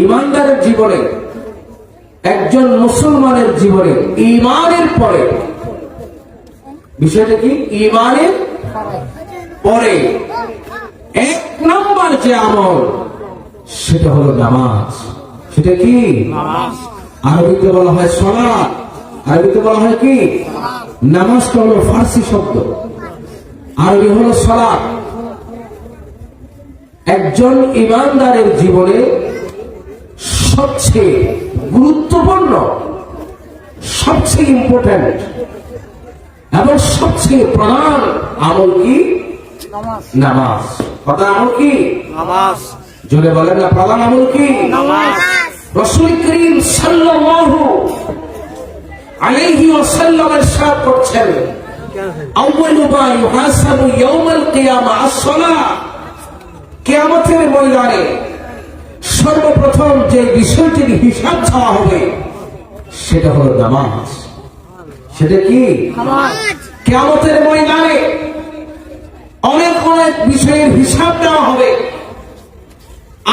ইমানদারের জীবনে, একজন মুসলমানের জীবনে ইমানের পরে, বিষয়টা কি? ইমানের পরে এক নম্বর যে আমল সেটা হলো নামাজ। সেটা কি? আরবিতে বলা হয় সালাত, আরবিতে বলা হয় কি? নামাজটা হলো ফার্সি শব্দ, আরবি হলো সালাত। একজন ইমানদারের জীবনে সবচেয়ে গুরুত্বপূর্ণ, সবচেয়ে ইম্পর্টেন্ট এবং সবচেয়ে প্রধান আমল কি? নামাজ। প্রধান আমল কি? নামাজ। জোরে বলেন না, প্রধান আমল কি? নামাজ। রাসূল করিম সাল্লাল্লাহু আলাইহি ওয়াসাল্লাম ইরশাদ করছেন, আউয়ালু মা ইউহাসাবু ইয়াউমাল কিয়ামা আস-সালাহ। কিয়ামতের ময়দানে সর্বপ্রথম যে বিষয়টির হিসাব চাওয়া হবে সেটা হলো নামাজ। সেটা কি? নামাজ। কিয়ামতের ময়দানে অনেক অনেক বিষয়ের হিসাব দেওয়া হবে,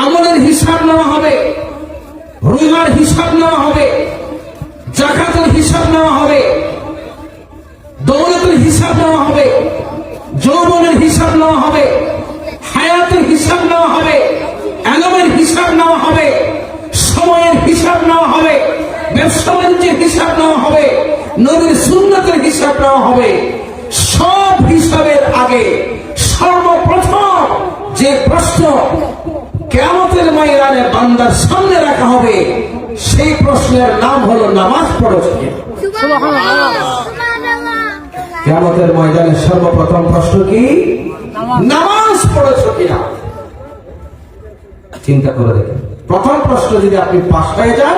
আমলের হিসাব নেওয়া হবে, রোজার হিসাব নেওয়া হবে, যাকাতের হিসাব নেওয়া হবে, দৌলতের হিসাব নেওয়া হবে, যৌবনের হিসাব নেওয়া হবে, হায়াতের হিসাব নেওয়া হবে, এলমের হিসাব নেওয়া হবে, সময়ের হিসাব নেওয়া হবে, ব্যবসা বাণিজ্যের হিসাব নেওয়া হবে, নবীর সুন্নতের হিসাব নেওয়া হবে। সব হিসাবের আগে সর্বপ্রথম যে প্রশ্ন কিয়ামতের ময়দানে বান্দার সামনে রাখা হবে সেই প্রশ্নের নাম হলো নামাজ পড়েছো কিনা। কিয়ামতের ময়দানে সর্বপ্রথম প্রশ্ন কি? নামাজ পড়েছো কিনা। চিন্তা করে দেখেন, প্রথম প্রশ্ন যদি আপনি পাস হয়ে যান,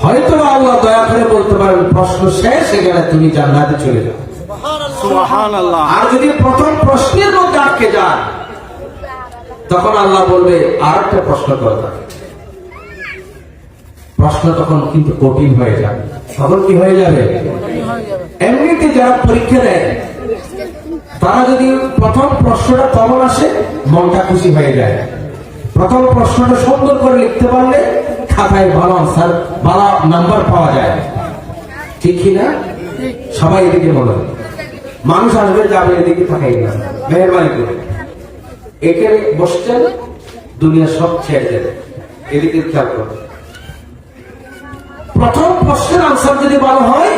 হয়তো আল্লাহ দয়া করে বলতে পারেন প্রশ্ন শেষ, সেখানে তুমি জান্নাতে চলে যাও। সুবহানাল্লাহ। আর যদি প্রথম প্রশ্নের মধ্যে আটকে যান, তখন আল্লাহ বলবে আর একটা প্রশ্ন করে থাকে। প্রশ্ন তখন কিন্তু কঠিন হয়ে যাবে। তখন কি হয়ে যাবে? এমনিতে যারা পরীক্ষা দেয় তারা যদি প্রথম প্রশ্নটা কমন আসে, মনটা খুশি হয়ে যায়। প্রথম প্রশ্নটা সুন্দর করে লিখতে পারলে খাতায় ভালো আনসার, ভালো নাম্বার পাওয়া যায়। ঠিক কিনা? সবাই এদিকে মনে হয়, মানুষ আসবে যাবে, এদিকে থাকাই না। মেহরবানি করে এখানে বসছেন, দুনিয়া সব ছেড়ে দেবে, এদিকে খেয়াল করবে। প্রথম প্রশ্নের আনসার যদি ভালো হয়,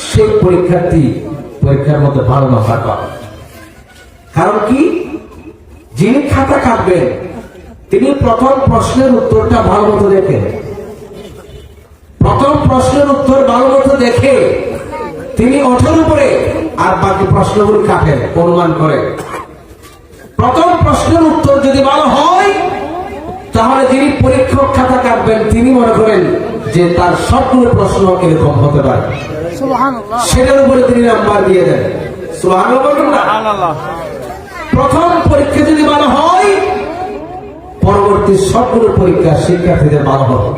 সেই পরীক্ষার্থী পরীক্ষার মধ্যে ভালো নাম্বার পাবে। কারণ কি? যিনি খাতা কাটবেন তিনি প্রথম প্রশ্নের উত্তরটা ভালো মতো দেখে, প্রথম প্রশ্নের উত্তর ভালো মতো দেখে তিনি ওঠার উপরে আর বাকি প্রশ্নগুলো কাটেন অনুমান করে। প্রথম প্রশ্নের উত্তর যদি ভালো হয়, তাহলে যিনি পরীক্ষক খাতা কাটবেন তিনি মনে করেন যে তার সবগুলো প্রশ্ন এরকম হতে পারে, সেটার উপরে তিনি নাম্বার দিয়ে দেন। সুবহানাল্লাহ। প্রথম পরীক্ষা যদি ভালো হয়, পরবর্তী সবগুলো পরীক্ষা শিক্ষার্থীদের ভালো হবে।